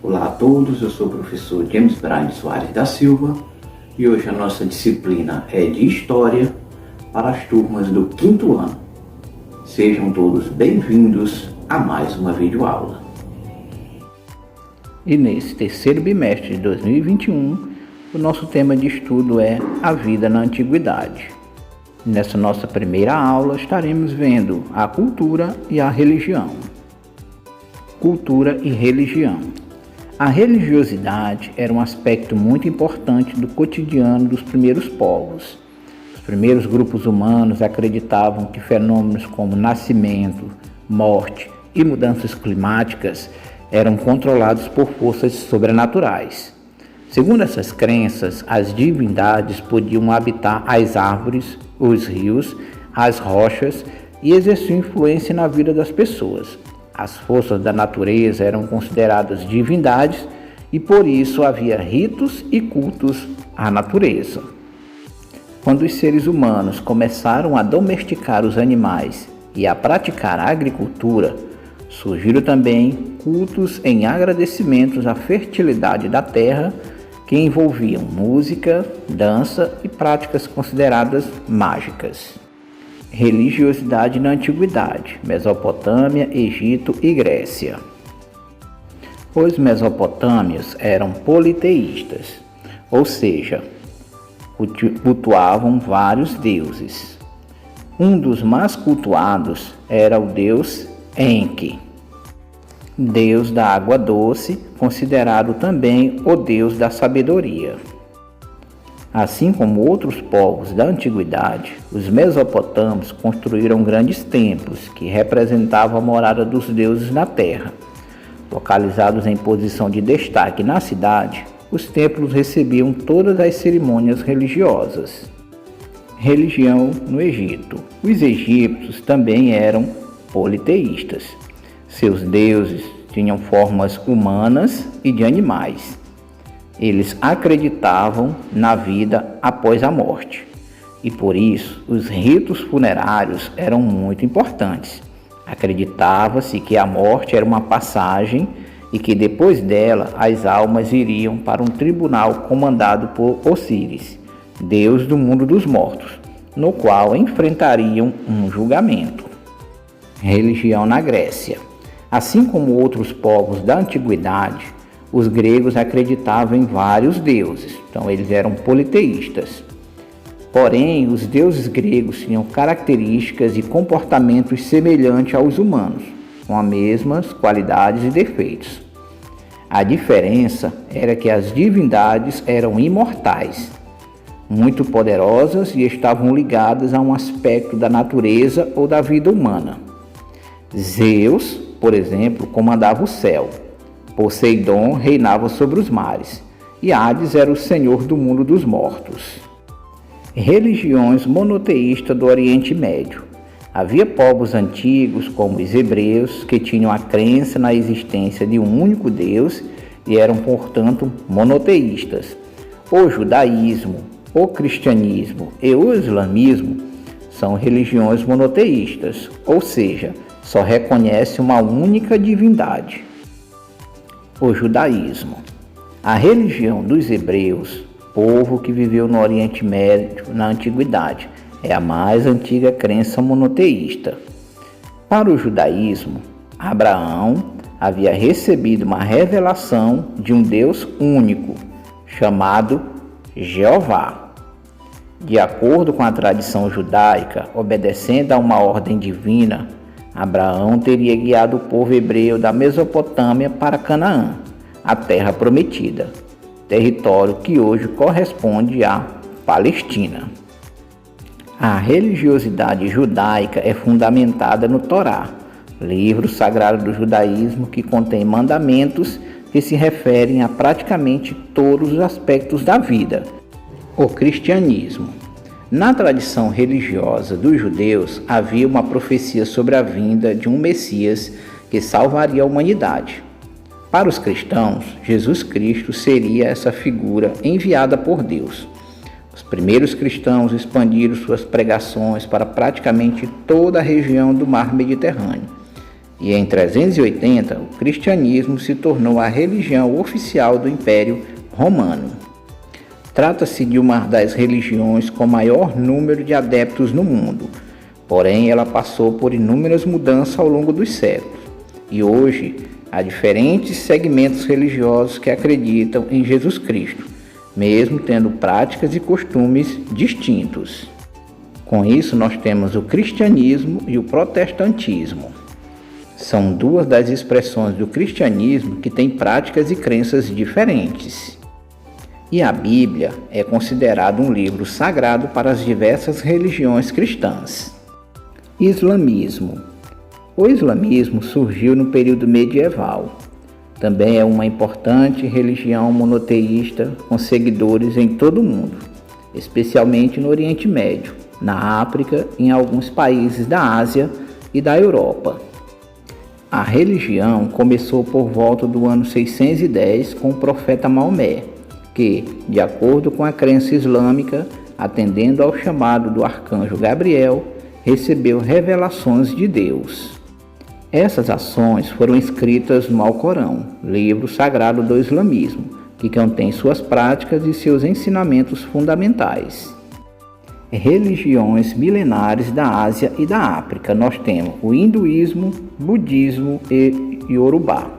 Olá a todos, eu sou o professor James Brian Soares da Silva e hoje a nossa disciplina é de História para as turmas do 5º ano. Sejam todos bem-vindos a mais uma videoaula. E nesse terceiro bimestre de 2021, o nosso tema de estudo é a vida na Antiguidade. Nessa nossa primeira aula estaremos vendo a cultura e a religião. Cultura e religião. A religiosidade era um aspecto muito importante do cotidiano dos primeiros povos. Os primeiros grupos humanos acreditavam que fenômenos como nascimento, morte e mudanças climáticas eram controlados por forças sobrenaturais. Segundo essas crenças, as divindades podiam habitar as árvores, os rios, as rochas e exerciam influência na vida das pessoas. As forças da natureza eram consideradas divindades e por isso havia ritos e cultos à natureza. Quando os seres humanos começaram a domesticar os animais e a praticar a agricultura, surgiram também cultos em agradecimentos à fertilidade da terra que envolviam música, dança e práticas consideradas mágicas. Religiosidade na Antiguidade, Mesopotâmia, Egito e Grécia. Os mesopotâmios eram politeístas, ou seja, cultuavam vários deuses. Um dos mais cultuados era o deus Enki, deus da água doce, considerado também o deus da sabedoria. Assim como outros povos da antiguidade, os mesopotâmios construíram grandes templos que representavam a morada dos deuses na terra. Localizados em posição de destaque na cidade, os templos recebiam todas as cerimônias religiosas. Religião no Egito. Os egípcios também eram politeístas. Seus deuses tinham formas humanas e de animais. Eles acreditavam na vida após a morte e por isso os ritos funerários eram muito importantes. Acreditava-se que a morte era uma passagem e que depois dela as almas iriam para um tribunal comandado por Osíris, deus do mundo dos mortos, no qual enfrentariam um julgamento. Religião na Grécia. Assim como outros povos da antiguidade, os gregos acreditavam em vários deuses, então eles eram politeístas. Porém, os deuses gregos tinham características e comportamentos semelhantes aos humanos, com as mesmas qualidades e defeitos. A diferença era que as divindades eram imortais, muito poderosas e estavam ligadas a um aspecto da natureza ou da vida humana. Zeus, por exemplo, comandava o céu. Poseidon reinava sobre os mares e Hades era o senhor do mundo dos mortos. Religiões monoteístas do Oriente Médio. Havia povos antigos, como os hebreus, que tinham a crença na existência de um único Deus e eram, portanto, monoteístas. O judaísmo, o cristianismo e o islamismo são religiões monoteístas, ou seja, só reconhecem uma única divindade. O judaísmo. A religião dos hebreus, povo que viveu no Oriente Médio na Antiguidade, é a mais antiga crença monoteísta. Para o judaísmo, Abraão havia recebido uma revelação de um Deus único, chamado Jeová. De acordo com a tradição judaica, obedecendo a uma ordem divina, Abraão teria guiado o povo hebreu da Mesopotâmia para Canaã, a terra prometida, território que hoje corresponde à Palestina. A religiosidade judaica é fundamentada no Torá, livro sagrado do judaísmo que contém mandamentos que se referem a praticamente todos os aspectos da vida. O cristianismo. Na tradição religiosa dos judeus, havia uma profecia sobre a vinda de um Messias que salvaria a humanidade. Para os cristãos, Jesus Cristo seria essa figura enviada por Deus. Os primeiros cristãos expandiram suas pregações para praticamente toda a região do Mar Mediterrâneo. e em 380 o cristianismo se tornou a religião oficial do Império Romano. Trata-se de uma das religiões com maior número de adeptos no mundo, porém ela passou por inúmeras mudanças ao longo dos séculos, e hoje há diferentes segmentos religiosos que acreditam em Jesus Cristo, mesmo tendo práticas e costumes distintos. Com isso, nós temos o cristianismo e o protestantismo. São duas das expressões do cristianismo que têm práticas e crenças diferentes. E a Bíblia é considerada um livro sagrado para as diversas religiões cristãs. Islamismo. O islamismo surgiu no período medieval. Também é uma importante religião monoteísta com seguidores em todo o mundo, especialmente no Oriente Médio, na África e em alguns países da Ásia e da Europa. A religião começou por volta do ano 610 com o profeta Maomé, que, de acordo com a crença islâmica, atendendo ao chamado do arcanjo Gabriel, recebeu revelações de Deus. Essas ações foram escritas no Alcorão, livro sagrado do islamismo, que contém suas práticas e seus ensinamentos fundamentais. Religiões milenares da Ásia e da África. Nós temos o hinduísmo, budismo e iorubá.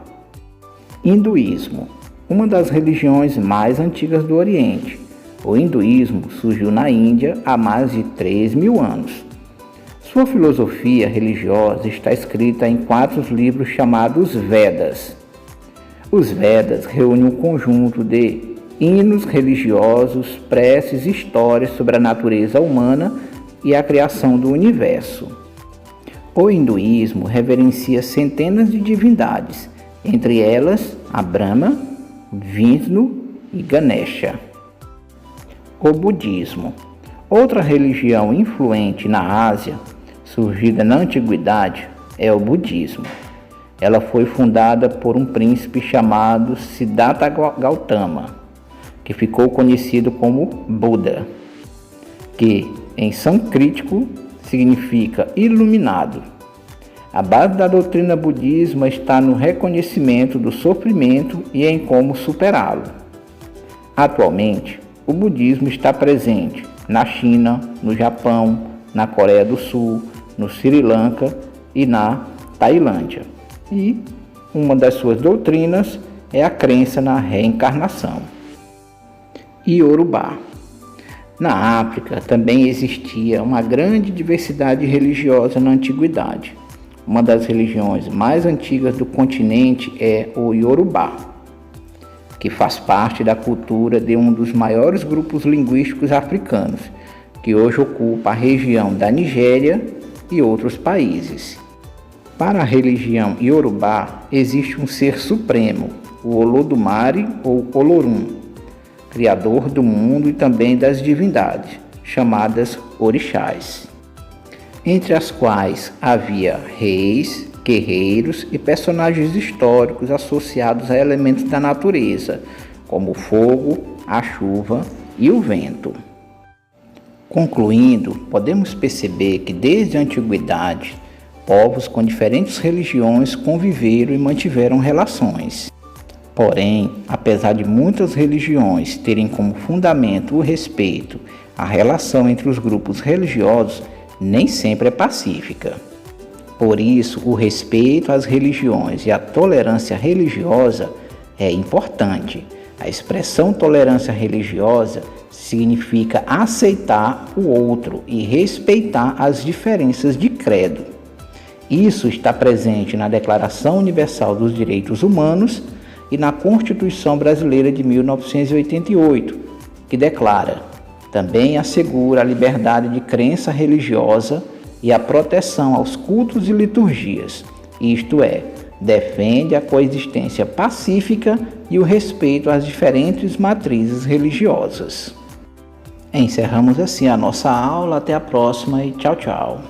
Hinduísmo, uma das religiões mais antigas do Oriente. O hinduísmo surgiu na Índia há mais de 3.000 anos. Sua filosofia religiosa está escrita em 4 livros chamados Vedas. Os Vedas reúnem um conjunto de hinos religiosos, preces e histórias sobre a natureza humana e a criação do universo. O hinduísmo reverencia centenas de divindades, entre elas a Brahma, Vishnu e Ganesha. O budismo, outra religião influente na Ásia, surgida na antiguidade, é o budismo. Ela foi fundada por um príncipe chamado Siddhartha Gautama, que ficou conhecido como Buda, que em sânscrito significa iluminado. A base da doutrina budista está no reconhecimento do sofrimento e em como superá-lo. Atualmente, o budismo está presente na China, no Japão, na Coreia do Sul, no Sri Lanka e na Tailândia. E uma das suas doutrinas é a crença na reencarnação. Iorubá. Na África também existia uma grande diversidade religiosa na antiguidade. Uma das religiões mais antigas do continente é o Iorubá, que faz parte da cultura de um dos maiores grupos linguísticos africanos, que hoje ocupa a região da Nigéria e outros países. Para a religião Iorubá, existe um ser supremo, o Olodumare ou Olorum, criador do mundo e também das divindades, chamadas orixás, entre as quais havia reis, guerreiros e personagens históricos associados a elementos da natureza, como o fogo, a chuva e o vento. Concluindo, podemos perceber que desde a antiguidade, povos com diferentes religiões conviveram e mantiveram relações. Porém, apesar de muitas religiões terem como fundamento o respeito, a relação entre os grupos religiosos nem sempre é pacífica. Por isso, o respeito às religiões e a tolerância religiosa é importante. A expressão tolerância religiosa significa aceitar o outro e respeitar as diferenças de credo. Isso está presente na Declaração Universal dos Direitos Humanos e na Constituição Brasileira de 1988, que declara: também assegura a liberdade de crença religiosa e a proteção aos cultos e liturgias, isto é, defende a coexistência pacífica e o respeito às diferentes matrizes religiosas. Encerramos assim a nossa aula, até a próxima e tchau, tchau.